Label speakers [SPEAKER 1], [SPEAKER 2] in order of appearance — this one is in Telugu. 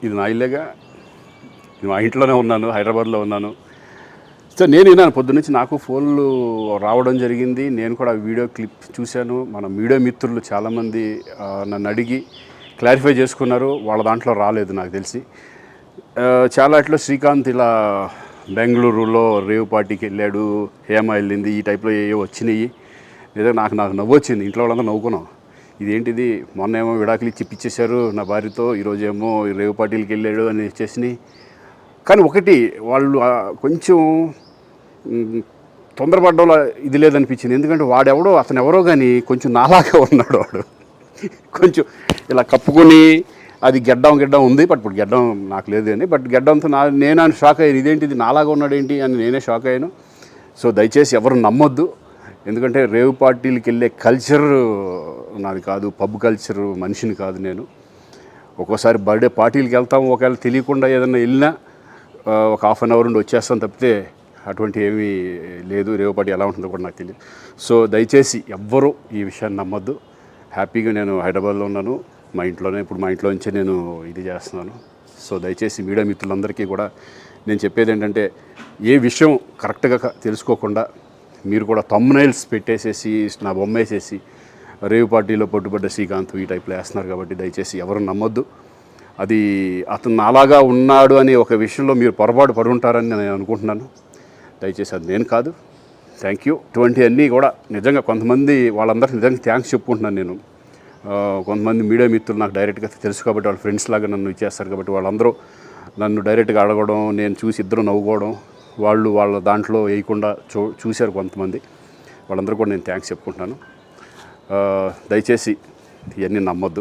[SPEAKER 1] ఇది నా ఇల్లేగా, మా ఇంట్లోనే ఉన్నాను, హైదరాబాద్లో ఉన్నాను. సో నేను విన్నాను పొద్దున్నుంచి, నాకు ఫోన్లు రావడం జరిగింది. నేను కూడా వీడియో క్లిప్ చూశాను. మన మీడియా మిత్రులు చాలామంది నన్ను అడిగి క్లారిఫై చేసుకున్నారు. వాళ్ళ దాంట్లో రాలేదు నాకు తెలిసి. చాలా ఇట్లా శ్రీకాంత్ ఇలా బెంగళూరులో రేవ్ పార్టీకి వెళ్ళాడు, హేమ వెళ్ళింది, ఈ టైప్లో ఏవో వచ్చినాయి. నిజంగా నాకు నవ్వు వచ్చింది. ఇంట్లో వాళ్ళందరూ నవ్వుకున్నాం. ఇదేంటిది, మొన్న ఏమో విడాకులు ఇచ్చి పిచ్చేశారు నా భార్యతో, ఈరోజేమో రేవ్ పార్టీలకి వెళ్ళాడు అని వచ్చేసినాయి. కానీ ఒకటి, వాళ్ళు కొంచెం తొందరపడ్డంలో ఇది లేదనిపించింది. ఎందుకంటే వాడెవడో, అతను ఎవరో కానీ కొంచెం నాలాగా ఉన్నాడు. వాడు కొంచెం ఇలా కప్పుకొని, అది గెడ్డం ఉంది, బట్ ఇప్పుడు గెడ్డం నాకు లేదు అని, బట్ గెడ్డంతో నేను షాక్ అయ్యాను. ఇదేంటిది నాలాగా ఉన్నాడు ఏంటి అని నేనే షాక్ అయ్యాను. సో దయచేసి ఎవరు నమ్మొద్దు. ఎందుకంటే రేవ్ పార్టీలకి వెళ్ళే కల్చర్ నాది కాదు, పబ్ కల్చర్ మనిషిని కాదు నేను. ఒక్కోసారి బర్త్డే పార్టీలకి వెళ్తాము, ఒకవేళ తెలియకుండా ఏదైనా వెళ్ళినా ఒక హాఫ్ అన్ అవర్ నుండి వచ్చేస్తాను తప్పితే అటువంటి ఏమీ లేదు. రేవ్ పార్టీ ఎలా ఉంటుందో కూడా నాకు తెలియదు. సో దయచేసి ఎవ్వరూ ఈ విషయాన్ని నమ్మొద్దు. హ్యాపీగా నేను హైదరాబాద్లో ఉన్నాను, మా ఇంట్లోనే. ఇప్పుడు మా ఇంట్లో నుంచే నేను ఇది చేస్తున్నాను. సో దయచేసి మీడియా మిత్రులందరికీ కూడా నేను చెప్పేది ఏంటంటే, ఏ విషయం కరెక్ట్గా తెలుసుకోకుండా మీరు కూడా థంబ్నైల్స్ పెట్టేసేసి, నా బొమ్మ వేసేసి రేవ్ పార్టీలో పట్టుబడ్డ శ్రీకాంత్ ఈ టైప్లో వేస్తున్నారు. కాబట్టి దయచేసి ఎవరు నమ్మొద్దు. అది అతను అలాగా ఉన్నాడు అనే ఒక విషయంలో మీరు పొరపాటు పడి ఉంటారని నేను అనుకుంటున్నాను. దయచేసి అది నేను కాదు. Thank you. ఇటువంటివన్నీ కూడా నిజంగా కొంతమంది, వాళ్ళందరికీ నిజంగా థ్యాంక్స్ చెప్పుకుంటున్నాను నేను. కొంతమంది మీడియా మిత్రులు నాకు డైరెక్ట్గా తెలుసు కాబట్టి, వాళ్ళ ఫ్రెండ్స్ లాగా నన్ను ఇచ్చేస్తారు కాబట్టి, వాళ్ళందరూ నన్ను డైరెక్ట్గా అడగడం, నేను చూసి ఇద్దరు నవ్వుకోవడం, వాళ్ళు వాళ్ళ దాంట్లో వేయకుండా చూశారు కొంతమంది. వాళ్ళందరూ కూడా నేను థ్యాంక్స్ చెప్పుకుంటున్నాను. దయచేసి ఇవన్నీ నమ్మొద్దు.